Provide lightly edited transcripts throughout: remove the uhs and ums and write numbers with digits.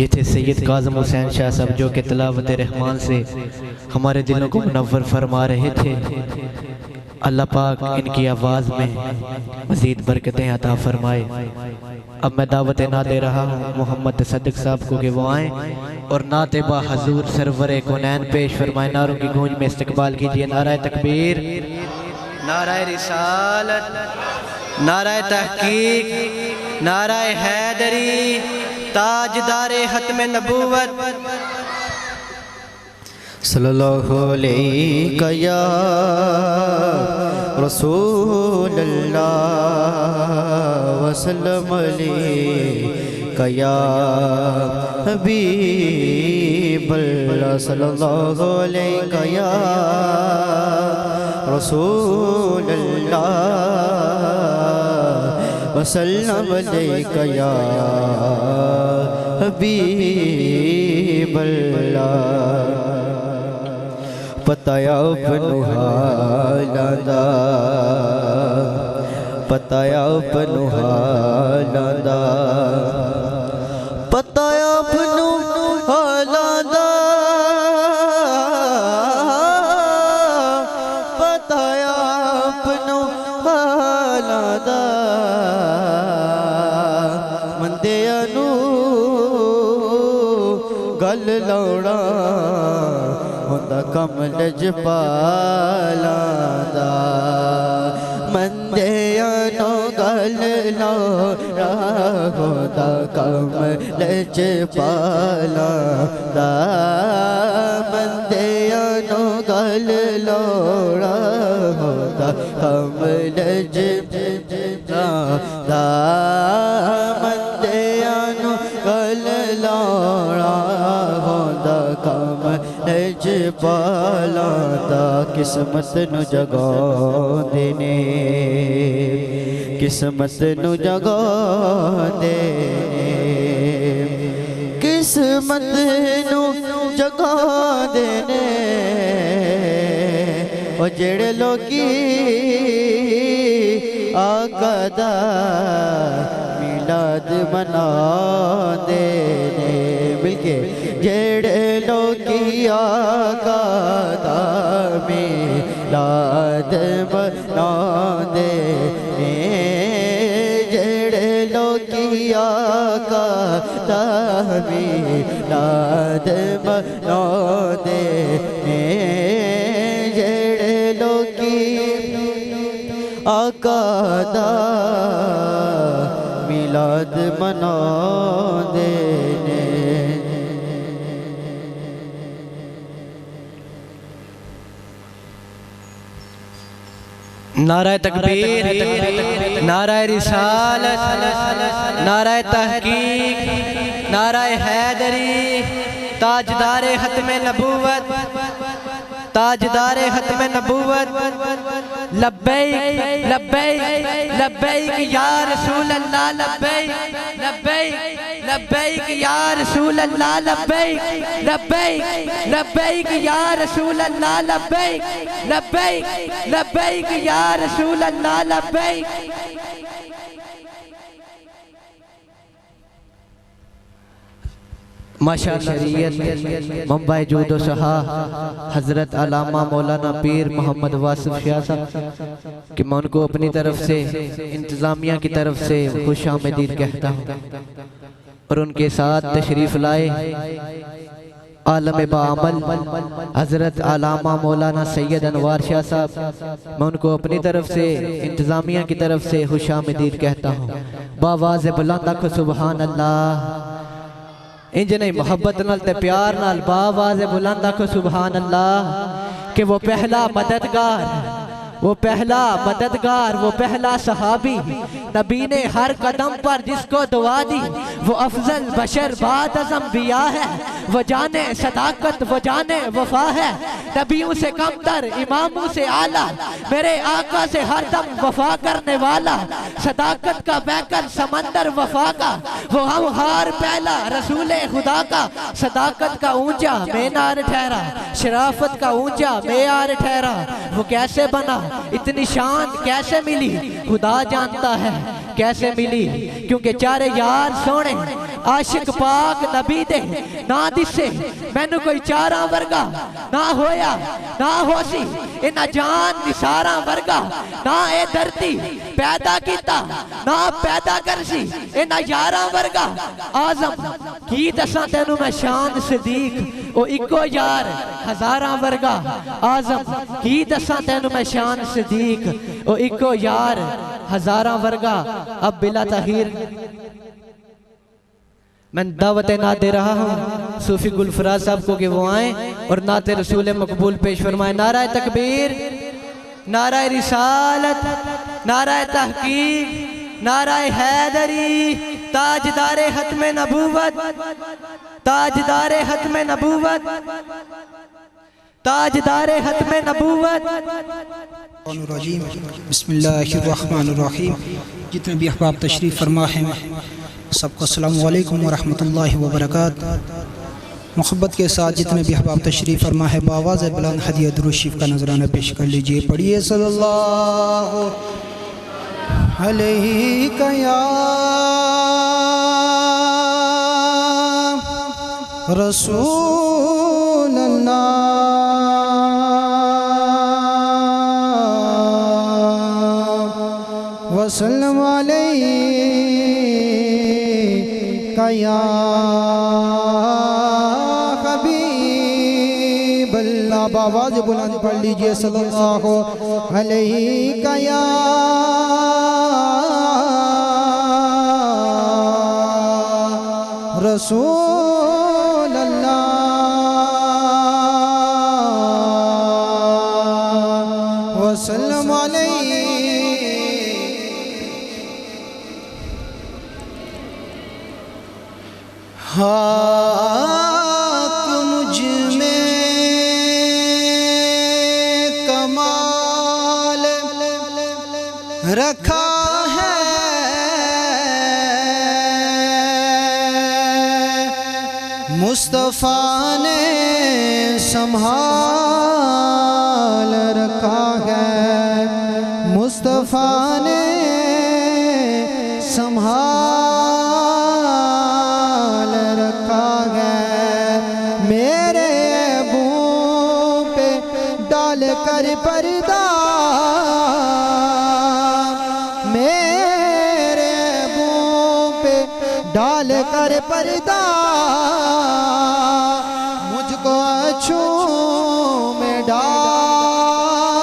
ये थे सैयद काज़म हुसैन शाह साहब जो कि तिलावत रहमान से हमारे दिलों को मुनव्वर फरमा रहे थे। अल्लाह पाक इनकी आवाज़ में मज़ीद बरकतें अता फरमाए। अब मैं दावत ना दे रहा हूँ मोहम्मद सदक साहब को कि वो आएँ और नाते बा हजूर सरवर कौनैन पेश फरमाए। नारों की गूंज में इस्तकबाल कीजिए। नाराए तकबीर, नाराए रिसालत, नाराए तहकीक, नाराए हैदरी, ताजदारे खत्म नबूवत। सल्लल्लाहु अलैहि या रसूल अल्लाह वसल्लम अलैका या हबीब अल्लाह सल्लल्लाहु अलैहि या रसूल अल्लाह वसल्लम अलैका या हबीब अल्लाह। पताया पनु हालांदा, पताया पनु हालांदा, पताया पनु हालांदा, पताया पनु हालांदा। मंदिया नू गल लौड़ा होंदा कमल जपालां दा। मंदिया नो गल लौड़ा होंदा कमल जपालां दा। मंदिया नो गल लौड़ा होंदा कमल जपालां दा। मंदिया नो गल लौड़ा होंदा कमल जपालां दा। किस्मत नू जगांदे ने, किस्मत नू जगांदे ने, किस्मत नू जगांदे ने। ओ जेड़े लोकी आका दा मिलाद मनांदे ने। मिलके जेड़े लोकी आका दा मिलाद मनांदे ने। जेड़े लोकी आका दा मिलाद मनांदे ने। जेड़े लोकी आका दा मिलाद मनांदे ने। नाराए तकबीर, नाराए रिसालत, नाराए तहकीक, नाराए हैदरी, ताजदारे खत्म नबूवत, ताजदारे खत्म नबूवत। लब्बैक लब्बैक लब्बैक या रसूल अल्लाह, लब्बैक लब्बैक लब्बैक या रसूल अल्लाह, लब्बैक लब्बैक लब्बैक या रसूल अल्लाह, लब्बैक लब्बैक लब्बैक या रसूल अल्लाह, लब्बैक। माशा शरीयत मुंबई जूदो सहा हजरत अलामा मौलाना पीर मोहम्मद वासिफ शाह साहब कि मैं उनको अपनी तरफ से इंतज़ामिया की तरफ से खुश आमदीद कहता हूँ और उनके साथ तशरीफ़ लाए आलम बामल हजरत अलामा मौलाना सैयद अनवार शाह साहब। मैं उनको अपनी तरफ से इंतज़ामिया की तरफ से खुश आमदीद कहता हूँ। बावाज़ बुलंद आखो सुबहान अल्लाह। इंज नहीं मोहब्बत नाल ते प्यार नाल बावाज़ बुलंद आखो सुबहान अल्लाह। कि वो पहला मददगार, वो पहला मददगार, वो पहला सहाबी नबी ने हर कदम पर जिसको दुआ दी वो अफजल बशर बाद अज़म बिया है। वो जाने सदाकत, वो जाने वफा है। नबियों से कमतर, इमामों से आला, मेरे आका से हरदम वफा करने वाला। सदाकत का बहकर समंदर वफा का, वो हम हार पहला रसूल खुदा का। सदाकत का ऊंचा मीनार ठहरा, शराफत का ऊंचा मेयार ठहरा। वो कैसे बना, इतनी शान कैसे मिली, खुदा जानता है कैसे मिली। क्योंकि चारे यार सोने आशिक पाक नबी दे ना दी दिसे मैनू कोई चारा वर्गा ना होया ना होसी इना जान निसारा वर्गा ना ए धरती पैदा किता ना पैदा करसी इना यारा वर्गा आजम की दसा तेनू मैं शान सदीक ओ इको यार हजारा वर्गा आजम की दसा तेनू मैं शान सदीक ओ इको यार हजारा वर्गा। अब बिला ताहीर मैं दावत ना दे रहा हूँ सूफी गुलफराज साहब को कि वो आए और नाते रसूल मकबूल पेश फरमाए। नाराए तकबीर, नाराए रिसालत, नाराए तहकीक, नाराए हैदरी, ताजदारे खत्म नबूवत, ताजदारे खत्म नबूवत, ताजदारे खत्म नबूवत। बिस्मिल्लाहिर्रहमानिर्रहीम। जितने भी अहबाब तशरीफ़ फरमा हैं सबको अस्सलामु अलैकुम वरहमतुल्लाहि वबरकातुहू। मोहब्बत के साथ जितने भी अहबाब तशरीफ़ फरमा है बावाज़ बुलंद हदिया दुरूद शरीफ का नजराना पेश कर लीजिए। पढ़िए सल्लल्लाहु अलैहि या रसूल अल्लाह वसल्लम अलैका या हबीब अल्लाह। बावाज़ बुलंद पढ़ लीजिए सल्लल्लाहु अलैका या रसूल अल्लाह वसल्लम अलैहि। हाक मुझ में कमाल रखा है मुस्तफ़ा ने संभाल रखा है, मुस्तफ़ा ने संभाल रखा है। मेरे ऐबों पे डाल कर पर्दा, मेरे ऐबों पे डाल कर पर्दा मुझको अछूं में डाल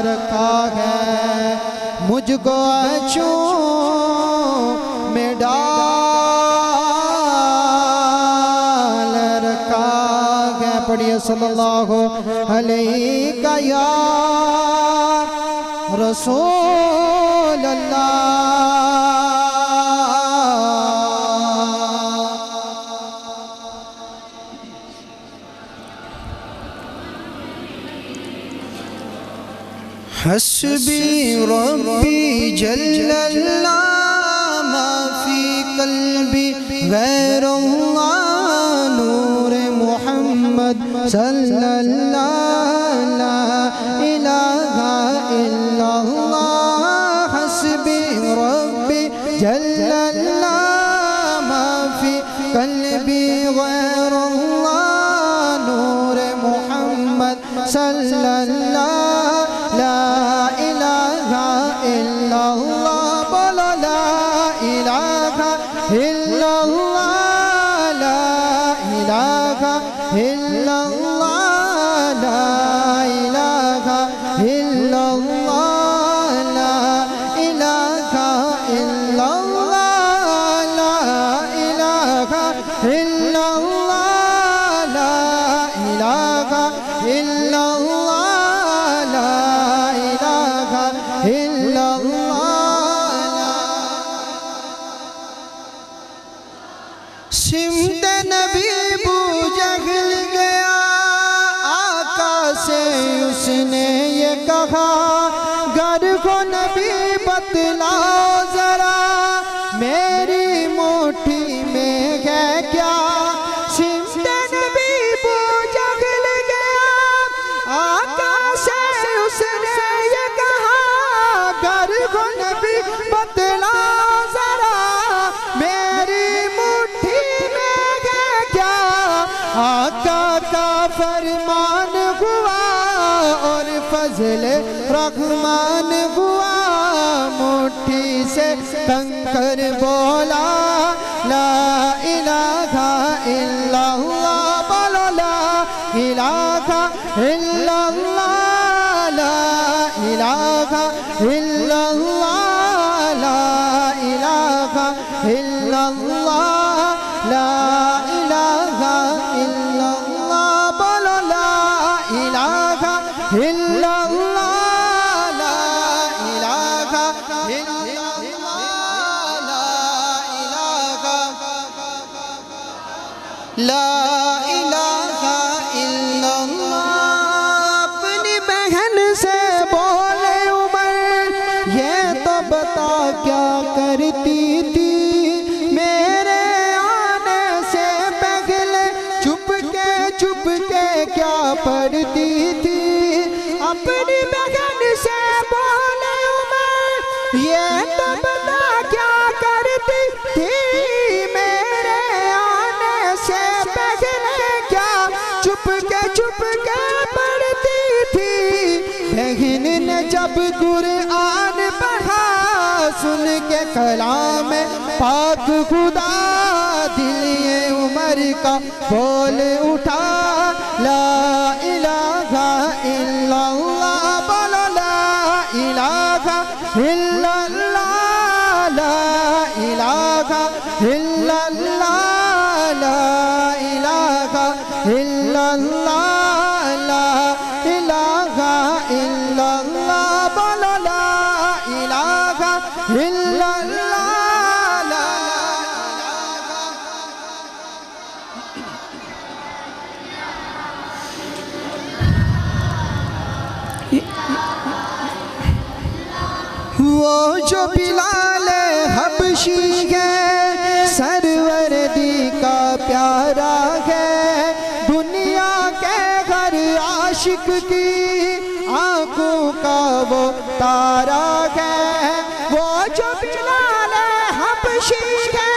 रखा है, मुझको अछूं में डाल रखा है। पढ़िए सल्लल्लाहु अलैहि या रसूल अल्लाह। हस्बी रब्बी जल्लल्लाह मा फी कल्बी गैरुल्लाह नूर मुहम्मद सल्लल्लाहु ला इलाहा इल्लल्लाह। हस्बी रब्बी जल्लल्लाह मा फी कल्बी गैरुल्लाह नूर मुहम्मद सल्लल्लाहु ला इलाहा इल्लल्लाह। बोलो ला इलाहा इल्लल्लाह, ला इलाहा इल्लल्लाह, ला इलाहा इल्लल्लाह, ला इलाहा इल्लल्लाह, ला इलाहा इल्लल्लाह, ला इलाहा इल्लल्लाह, सिमत नबी बूजहल गया आका से, उसने ये कहा घर को नबी बतलाओ जरा मेरी मुट्ठी में है क्या। सिमत नबी बूजहल गया आका से, उसने ये कहा घर को नबी बतलाओ जरा मेरी मुट्ठी में है रहमान हुआ मुट्ठी से कंकर बोला ला इलाहा इल्लल्लाह बोलो ला इलाहा इल्लल्लाह ला इलाहा इल्लल्लाह ला इलाहा इल्लल्लाह ला इलाहा इल्लल्लाह बोलो ला इलाहा इल्लल्लाह ला इलाहा इल्लल्लाह ला इलाहा ला इलाहा इल्लल्लाह। अपनी बहन से बोले उमर ये तो बता क्या करती थी मेरे आने से पहले चुप के क्या पढ़ती थी। अपनी बहन से बोले उमर ये तो बता क्या करती थी मेरे आने से पहले क्या चुप के पढ़ती थी। बहन ने जब कुरान पढ़ा सुन के कलाम पाक खुदा दिल ये उमर का बोल उठा ला इलाहा इल्लल्लाह बोलो ला इलाहा इल्लल्लाह ला इलाहा इल्लल्लाह ला इलाहा इल्लल्लाह ला इलाहा इल्लल्लाह बोलो ला इलाहा इल्लल्लाह ला वो जो बिलाल हबशी है सरवरदी का प्यारा है दुनिया के हर आशिक की आंखों का वो तारा है। वो जो बिलाल हबशी है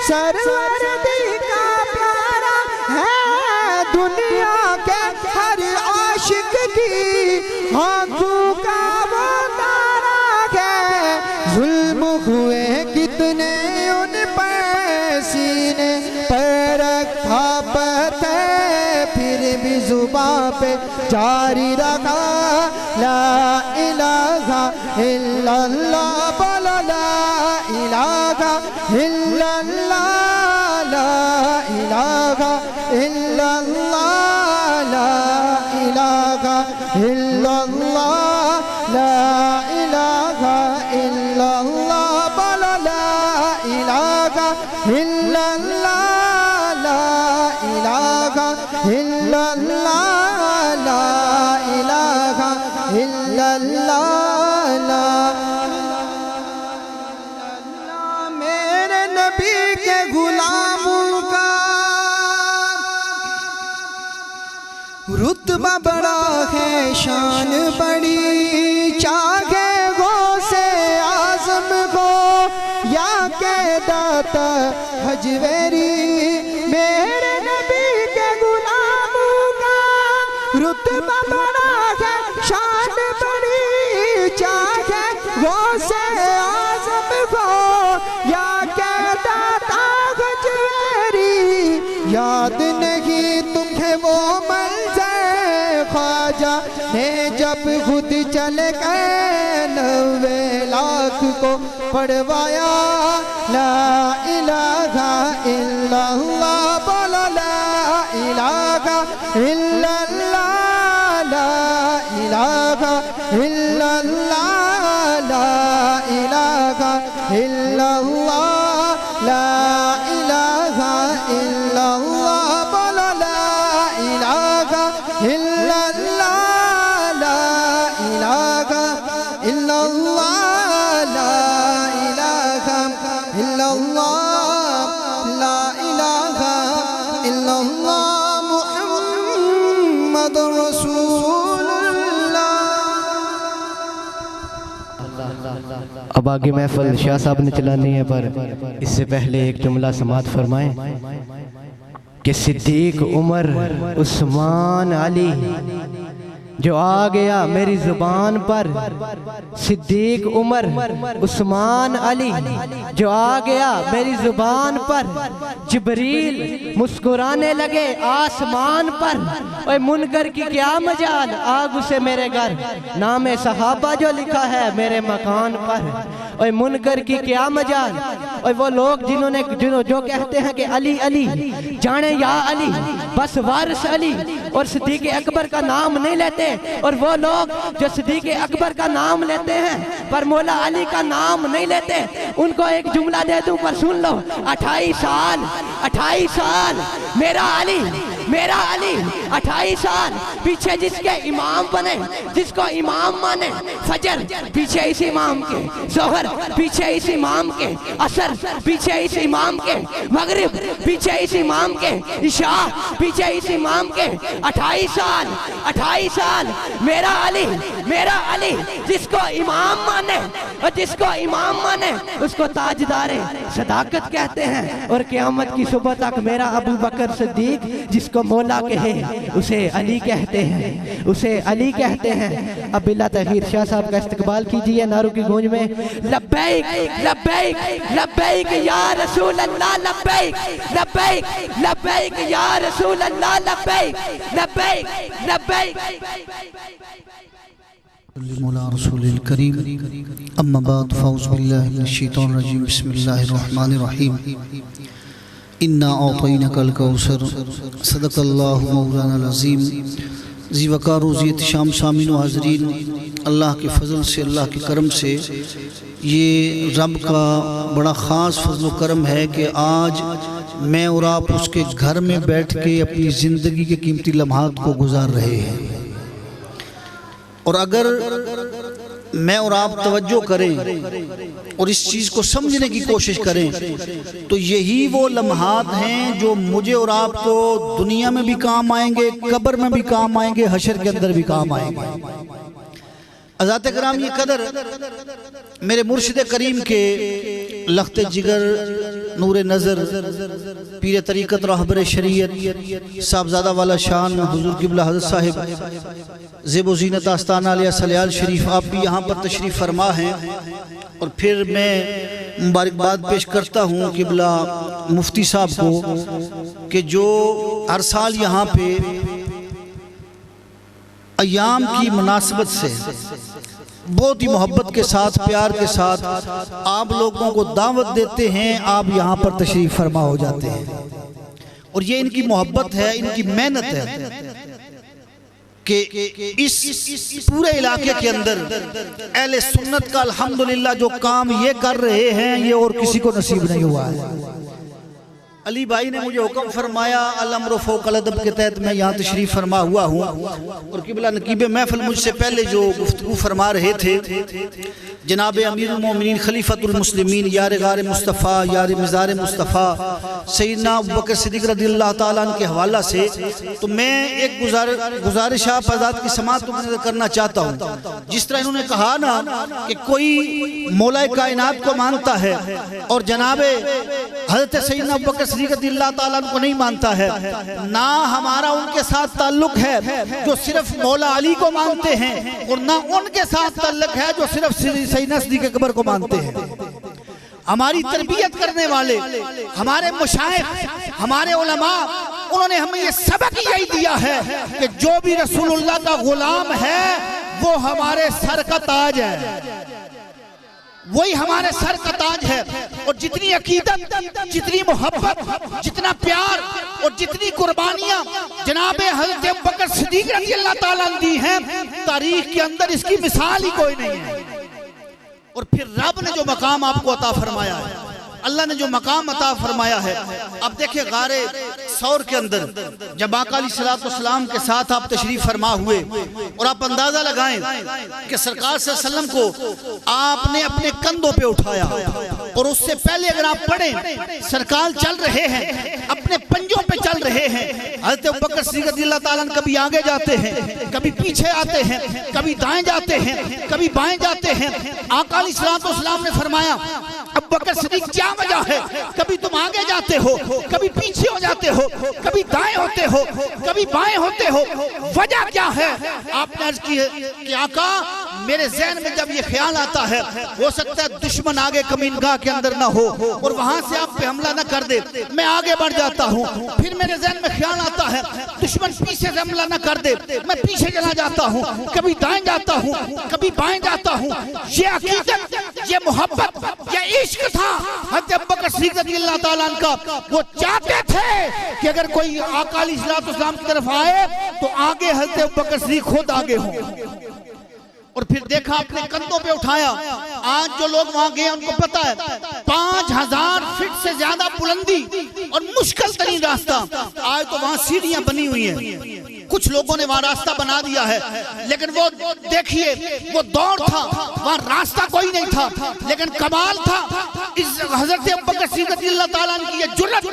सरवरदी का प्यारा है दुनिया के हर आशिक की आंखों का वो तारा है। जुल्म हुए कितने उन पर सीने पर रखा पत्थर फिर भी जुबां पे जारी रखा ला इलाहा इल्लल्लाह बोलो ला इलाहा इल्लल्लाह ला इलाहा इल्लल्लाह ला इलाहा इल्लल्लाह ला इलाहा इल्लल्लाह बोलो ला इलाहा इल्लल्लाह ला इलाहा इल्लल्लाह ला इलाहा इल्लल्लाह ला मेरे नबी के गुलामों का रुतबा बड़ा है शान बड़ी चाहे गो से आजम को या के दाता हजवेरी मेरे नबी के गुलामों का रुतबा बड़ा है शान बड़ी चाहे गो से आजम को या के दाता हजवेरी। याद नहीं तुम्हें वो मंजर ख्वाजा ने जब खुद चल गए 90 लाख को पढ़वाया ला इलाहा इल्लल्लाह बोलो ला इलाहा इल्लल्लाह ला इलाहा इल्लल्लाह ला इलाहा इल्लल्लाह ला इलाहा इल्लल्लाह बोलो ला इलाहा इल्लल्लाह ला इलाहा इल्लल्लाह ला इलाहा इल्लल्लाह ला इलाहा इल्लल्लाह मुहम्मद रसूलुल्लाह। अब आगे महफिल शाह साहब ने चलानी है पर इससे पहले एक जुमला समात फरमाएं कि सिद्दीक उमर उस्मान अली जो आ गया मेरी जुबान पर, सिद्दीक उमर उस्मान अली। जो आ गया मेरी जुबान पर, जिब्रील मुस्कुराने लगे आसमान पर। ओए मुनकर की क्या मजाल, आग उसे मेरे घर, नाम सहाबा जो लिखा है मेरे मकान पर। ओए मुनकर की क्या मजाल। और वो लोग जिन्होंने जो कहते हैं कि अली अली जाने या अली, बस वारिस अली और सिद्दीक अकबर का नाम नहीं लेते। और वो लोग जो सिद्दीक अकबर का नाम लेते हैं पर मौला अली का नाम नहीं लेते, उनको एक जुमला दे दूं पर सुन लो। 28 साल मेरा अली 28 साल पीछे जिसके इमाम बने, जिसको इमाम माने। फजर पीछे इस इमाम के, जोहर पीछे इस इमाम के, असर पीछे इस इमाम के, मगरिब पीछे इस इमाम के, इशा पीछे इस इमाम के। 28 साल मेरा अली जिसको इमाम माने, और जिसको इमाम माने उसको ताजदारे सदाकत कहते हैं। और क़यामत की सुबह तक मेरा अबू बकर सिद्दीक जिसको मौला कहे उसे अली कहते हैं, उसे अली कहते हैं। अब बिला तखीर शाह साहब का इस्तकबाल कीजिए नारों की गूंज में। लब्बैक लब्बैक लब्बैक या रसूल अल्लाह, लब्बैक लब्बैक लब्बैक या रसूल अल्लाह, लब्बैक लब्बैक लब्बैक। मौला रसूलिल करीम, अम्मा बाद फ़ौज़ बिल्लाहि मिनश शैतानिर रजीम, बिस्मिल्लाहिर रहमानिर रहीम। इन्ना औतैनकल कौसर, सदक़ल्लाहु मौलाना अज़ीम। ज़ी वक़ार रोज़ी एहतिशाम सामीन व हाज़रीन, अल्लाह के फ़ज़ल से, अल्लाह के करम से, ये रब का बड़ा ख़ास फ़ज़ल व करम है कि आज मैं और आप उसके घर में बैठ के अपनी ज़िंदगी के कीमती लम्हात को गुजार रहे हैं। और अगर मैं और आप तवज्जो करें और इस चीज़ को समझने की कोशिश करें तो यही वो लम्हात हैं जो मुझे और आपको दुनिया में भी काम आएंगे, कब्र में भी काम आएंगे, हशर के अंदर भी काम आएंगे। हज़रात किराम, ये कदर मेरे मुर्शिद करीम के लख्ते जिगर, नूर नज़र, पीर तरीक़त, रहबर शरीयत, साहबजादा वाला शान हुज़ूर क़िबला हज़रत साहिब ज़ेबो ज़ीनत आस्ताना आलिया सलाल शरीफ, आप भी यहाँ पर तशरीफ़ फरमा हैं। और फिर मैं मुबारकबाद पेश करता हूँ क़िबला मुफ्ती साहब को कि जो हर साल यहाँ पे अयाम की मुनासबत से बहुत ही मोहब्बत के साथ, प्यार के साथ आप लोगों को दावत देते हैं, आप यहाँ पर तशरीफ़ फरमा हो जाते हैं। और ये इनकी मोहब्बत है, इनकी मेहनत है कि इस पूरे इलाके के अंदर अहले सुन्नत का अल्हम्दुलिल्लाह जो काम ये कर रहे हैं, ये और किसी को नसीब नहीं हुआ है। अली भाई ने मुझे हुक्म फरमाया, अल-अम्र फ़ौक़ल अदब के तहत मैं यहाँ तशरीफ़ फरमा हुआ हूँ। और क़िबला नकीब महफ़िल मुझसे पहले जो गुफ्तगू फरमा रहे थे जनाब अमीरुल मोमिनीन खलीफतुल मुस्लिमीन, यार गार मुस्तफ़ा, यार मिज़ार मुस्तफ़ा सैयदना अबू बकर सिद्दीक़ रज़ियल्लाहु ताला अन्हु के हवाला से, तो मैं एक गुजारिश आप आज़ाद की समाअत करना चाहता हूँ। जिस तरह इन्होंने कहा ना कि कोई मौला कायनात को मानता है और जनाब हज़रत सैयदना अबू बकर सिद्दीक़ रज़ियल्लाहु ताला अन्हु को नहीं मानता है, ना हमारा उनके साथ ताल्लुक़ है जो सिर्फ मौला अली को मानते हैं, और ना उनके साथ ताल्लुक़ है जो सिर्फ सैयदना सिद्दीक़ अकबर को मानते हैं। हमारी तरबियत करने वाले, हमारे मुशाइख, हमारे उलमा, उन्होंने हमें ये सबक यही दिया है कि जो भी रसूलुल्लाह का गुलाम है वो हमारे सर का ताज है, वही हमारे सर का ताज है। और जितनी अकीदत, जितनी मोहब्बत, जितना प्यार और जितनी कुर्बानियां जनाब हज़रत अबू बकर सिद्दीक़ रज़ियल्लाहु ताला अन्हु दी हैं, तारीख के अंदर इसकी मिसाल ही कोई नहीं है। और फिर रब ने जो मकाम आपको अता फरमाया है, अल्लाह ने जो मकाम अता फरमाया है, अब देखिए गारे सौर के अंदर जब आका अलैहिस्सलातु वस्सलाम के साथ आप तशरीफ फरमा हुए, और आप अंदाजा लगाएं कि सरकार सल्लल्लाहु अलैहि वसल्लम को आपने अपने कंधों पे उठाया, और उससे पहले अगर आप पढ़ें, सरकार चल रहे हैं, अपने पंजों पे चल रहे हैं। हज़रत अबू बकर सिद्दीक़ रज़ियल्लाहु ताला अन्हु कभी आगे जाते हैं, कभी पीछे आते हैं, कभी दाएं जाते हैं, कभी बाएं जाते हैं। आका अलैहिस्सलाम ने फरमाया, अबू बकर सिद्दीक़ क्या वजह है, कभी तुम आगे जाते हो, कभी पीछे हो जाते हो, कभी दाएं होते हो, कभी बाएं होते हो, वजह क्या है? आपने अर्ज की है कि आका मेरे ज़हन में जब ये ख्याल आता है, हो सकता है दुश्मन आगे कमीनगाह के अंदर ना हो और वहां से आप पे हमला ना कर दे, मैं आगे बढ़ जाता हूँ। फिर मेरे ज़हन में ख्याल आता है दुश्मन पीछे से हमला ना कर दे, मैं पीछे चला जाता हूँ, कभी दाएं जाता हूँ, कभी बाएं जाता हूँ। ये अकीदत, ये मोहब्बत, ये इश्क था हज़रत अबू बकर सिद्दीक़ रज़ियल्लाहु ताला अन्हु का। वो चाहते थे कि अगर कोई आका अलैहिस्सलाम की तरफ आए तो आगे हज़रत अबू बकर सिद्दीक़ खुद आगे हो। और फिर देखा, अपने कंधों पे उठाया। आज जो लोग वहां गए उनको पता है 5000 फीट से ज्यादा बुलंदी और मुश्किल तरीन रास्ता। आज तो वहां सीढ़ियां बनी हुई हैं, कुछ लोगों ने वहां रास्ता बना दिया है, लेकिन वो देखिए वो दौर था, वहां रास्ता कोई नहीं था, लेकिन कमाल था इस हज़रत अबू बकर सिद्दीक़ रज़ियल्लाहु ताला अन्हु की ये जुर्रत,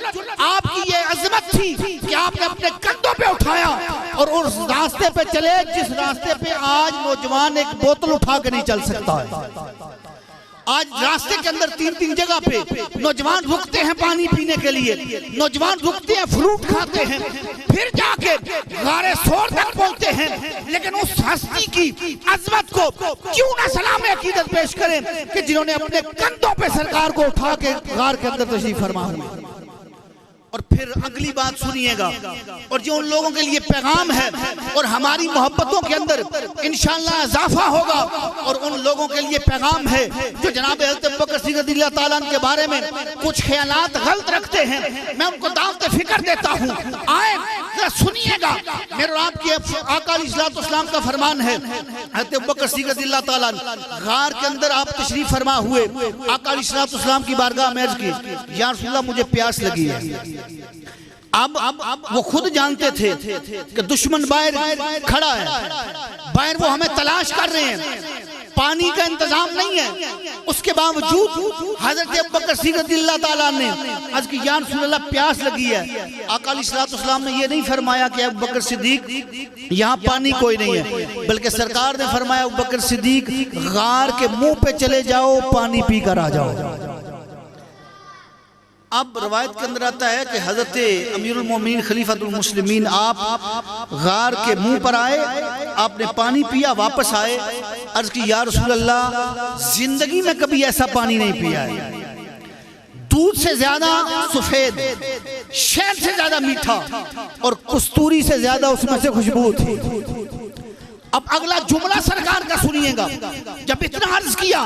आपकी ये अज़मत थी कि आपने अपने कंधों पे उठाया और उस रास्ते पे चले जिस रास्ते पे आज नौजवान एक बोतल उठा के नहीं चल सकता है। आज रास्ते के अंदर 3-3 जगह पे नौजवान रुकते हैं पानी पीने के लिए, नौजवान रुकते हैं फ्रूट खाते हैं, फिर जाके गारे सोर तक पहुंचते हैं। लेकिन उस हस्ती की अज़मत को क्यों ना सलाम अकीदत पेश करें कि जिन्होंने अपने कंधों पे सरकार को उठा के गार के अंदर तशरीफ फरमा हुए। और फिर अगली बात सुनिएगा, और जो उन लोगों के लिए पैगाम है और हमारी मोहब्बतों के अंदर इंशाअल्लाह इजाफा होगा, और उन लोगों के लिए पैगाम है जो जनाब हज़रत अबू बकर सिद्दीक़ रज़ियल्लाहु ताला अन्हु के बारे में कुछ ख्यालात गलत रखते हैं। मैं उनको दावत फिक्र देता हूँ, आए सुनिएगा। मेरे और आपके आका अलैहिस्सलाम का फरमान है, हज़रत अबू बकर सिद्दीक़ रज़ियल्लाहु ताला अन्हु गार के अंदर आप तशरीफ फरमा हुए। आका अलैहिस्सलाम की बारगाह में अर्ज़ की, या रसूलल्लाह मुझे प्यास लगी है। अब वो खुद जानते थे कि दुश्मन बाहर खड़ा है, बाहर वो हमें तलाश कर रहे हैं, पानी का इंतजाम नहीं है। उसके बावजूद हज़रत अबू बकर सिद्दीक़ रज़ियल्लाहु ताला ने आज की या रसूलल्लाह प्यास लगी है। आका अलैहिस्सलाम ने ये नहीं फरमाया कि अबू बकर सिद्दीक़ यहाँ पानी कोई नहीं है, बल्कि सरकार ने फरमाया अबू बकर सिद्दीक़ गार के मुंह पे चले जाओ, पानी पी कर आ जाओ। अब रवायत के अंदर आता है कि हज़रत अमीरुल मोमिनीन खलीफतुल मुस्लिमीन आप गार के मुंह पर आए, आपने पानी पिया, वापस आए, अर्ज की या रसूल अल्लाह जिंदगी में कभी ऐसा पानी नहीं पिया है, दूध से ज्यादा सफेद, शहद से ज्यादा मीठा और कस्तूरी से ज्यादा उसमें से खुशबू थी। अब अगला जुमला सरकार का सुनिएगा। जब इतना अर्ज किया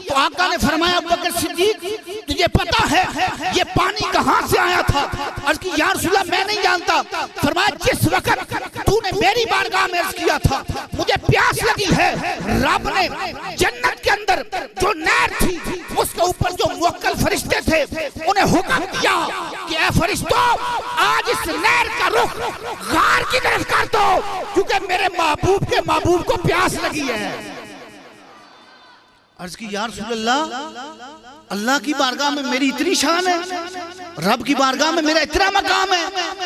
तो आका ने फरमाया अबू बकर सिद्दीक तुझे पता है ये पानी कहाँ से आया था? अर्ज की या रसूलल्लाह मैं नहीं जानता। फरमाया जिस वक्त तूने मेरी बारगाह में अर्ज किया था मुझे प्यास लगी है, रब ने जन्नत के अंदर जो नहर थी उसके ऊपर जो मुवक्कल फरिश्ते थे उन्हें हुक्म दिया कि ऐ फरिश्तों आज इस नहर का रुख गार की तरफ कर दो क्योंकि मेरे महबूब को प्यास लगी है। अर्ज की या रसूलल्लाह अल्लाह की बारगाह में मेरी इतनी शान है, रब की बारगाह में मेरा इतना मकाम है।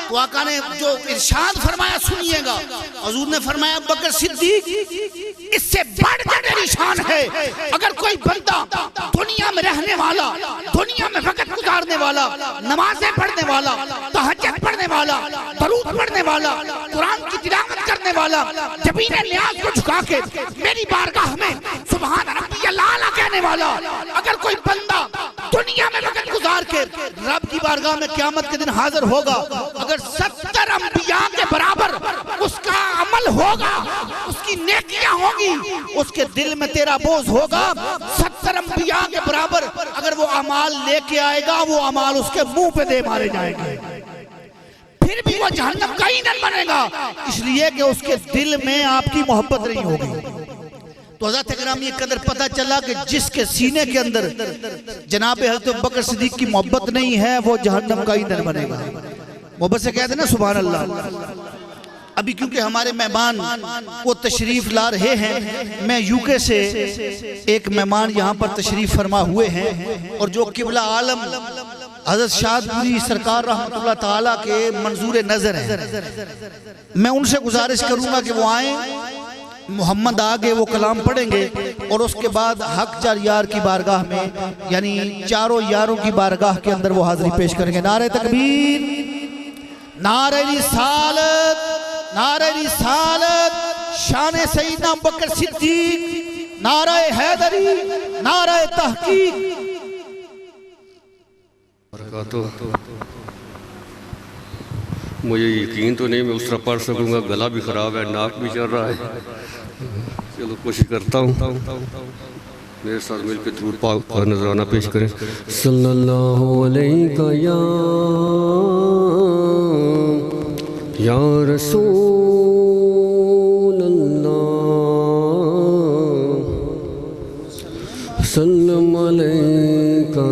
तो आका ने जो इरशाद फरमाया सुनिएगा। हुजूर ने फरमाया अबू बकर सिद्दीक इससे बढ़कर मेरी शान है, अगर कोई बंदा दुनिया में रहने वाला, दुनिया में वक्त गुजारने वाला, नमाजें पढ़ने वाला, तहज्जुद पढ़ने वाला, दरूद पढ़ने वाला, कुरान की तिलावत करने वाला, जबीन नियाज को झुका के मेरी बारगाह में सुभान रब्बियल आला कहने वाला, अगर कोई बंदा दुनिया में वक्त गुजार के रब की बारगाह में क़यामत के दिन हाजिर होगा, अगर 70 अंबिया के बराबर उसका अमल होगा, उसकी नेकियां होगी, उसके दिल में तेरा बोझ होगा, 70 अंबिया के बराबर अगर वो अमाल लेके आएगा वो अमाल उसके मुंह पे दे मारे जाएंगे, फिर भी वो जहन्नम का ईंधन बनेगा, इसलिए कि उसके दिल में आपकी मोहब्बत नहीं होगी। तो हज़रत इकराम ये कदर पता चला कि जिसके सीने के अंदर जनाब हज़रत अबू बकर सिद्दीक की मोहब्बत नहीं है वो जहन्नम का ईंधन बनेगा। मोहब्बत से कहते हैं ना सुभान अल्लाह। अभी क्योंकि हमारे मेहमान वो तशरीफ़ ला रहे हैं, मैं यूके से एक मेहमान यहाँ पर तशरीफ़ फरमा हुए हैं और जो किबला आलम हज़रत शादपुरी सरकार रहमतुल्लाह ताला के मंजूर नज़र है। मैं उनसे गुजारिश करूँगा कि वो आएँ, मोहम्मद आगे वो कलाम पढ़ेंगे और उसके बाद हक चार यार की बारगाह में यानी चारों यारों की बारगाह के अंदर वो हाज़िरी पेश करेंगे। नारे तकबीर, नारे रिसालत, नारे रिसालत, शान सईदना अबू बकर सिद्दीक, नारे हैदरी, नारे तहकीक। मुझे यकीन तो नहीं मैं उस तरह पढ़ सकूंगा, गला भी ख़राब है, नाक भी चल रहा है। चलो कोशिश करता हूँ। मेरे साथ मिलकर दुरूद पाक का नजराना पेश करें। सल्लल्लाहु अलैका या रसूल अल्लाह, सल्लल्लाहु अलैका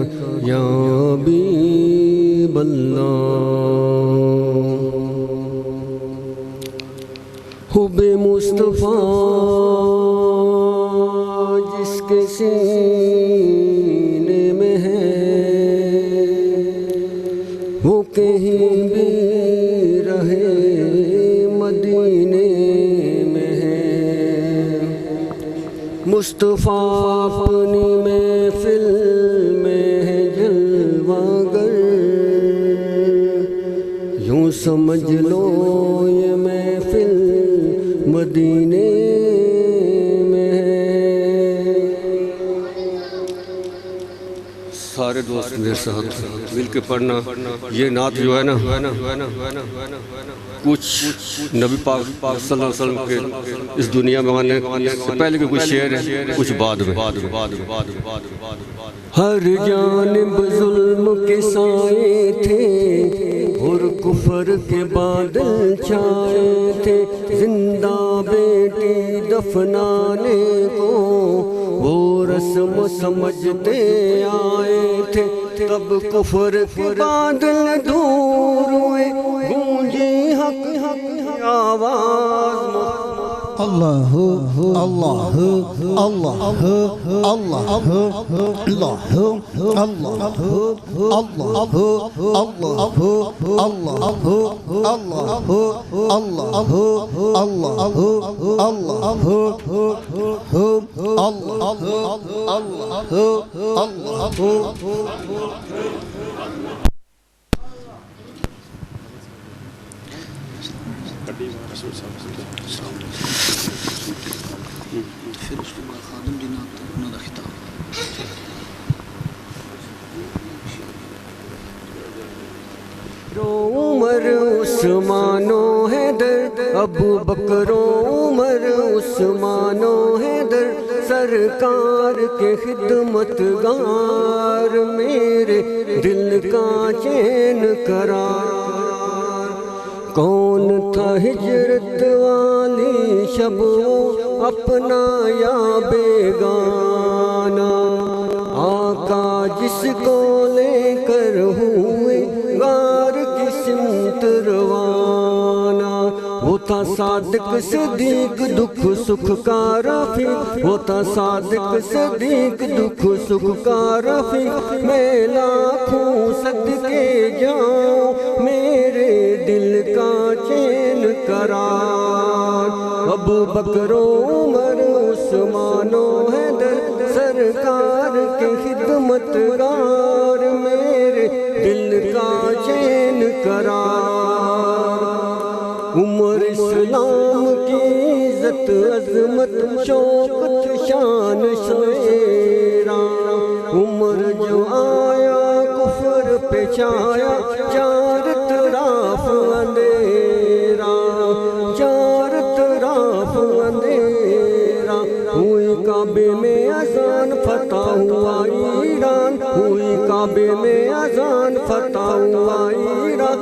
या हबीब अल्लाह। हुब्बे मुस्तफ़ा जिसके सीने में है, वो कहीं भी रहे मदीने में है। मुस्तफ़ा अपनी महफिल में है जलवागर, यूं समझ लो ये महफिल मदीने में है। सारे दोस्त मेरे साथ मिल के पढ़ना। ये नात जो है ना कुछ नबी पाक सल्लल्लाहु अलैहि वसल्लम के इस दुनिया में आने से पहले के कुछ शेर है, कुछ बाद में। हर जानिब जुल्म के साए थे और कुफर के बादल छाए थे, जिंदा बेटी दफनाने को वो रस्म समझते आए थे। तब कुफर के बादल दूर हुए, गूंजी हक हक आवाज। अल्लाह अल्लाह अल्लाह अल्लाह अल्लाह अल्लाह अल्लाह फिर उसके बाद खादिम दी नात उन्होंने खिताब। उमर उस्मानो हैदर, अबू बकरो उमर उस्मानो हैदर, सरकार के खिदमतगार, मेरे दिल का चैन करार। कौन था हिजरत वाली शब वो अपना या बेगाना, आका जिसको लेकर हुए गार की सिमत रवाना। वो था सादिक सदीक दुख सुख का रफी, वो था सादिक सदीक दुख सुख का रफी। मैं लाखों सदके जाऊं, मेरे दिल का चैन करार। अबू बकरो उमर उस्मानो हैदर, सरकार के खिदमतगार, मेरे दिल का चैन करार। उमर इस्लाम की इज्जत अजमत शौकत शान शेरा, उमर जो आया कुफर पे छाया, चार तरफ अंधेरा, चार तरफ अंधेरा। हुई काबे में अजान फतह हुआ ईरान, हुई काबे में अजान फतह हुआ ईरान।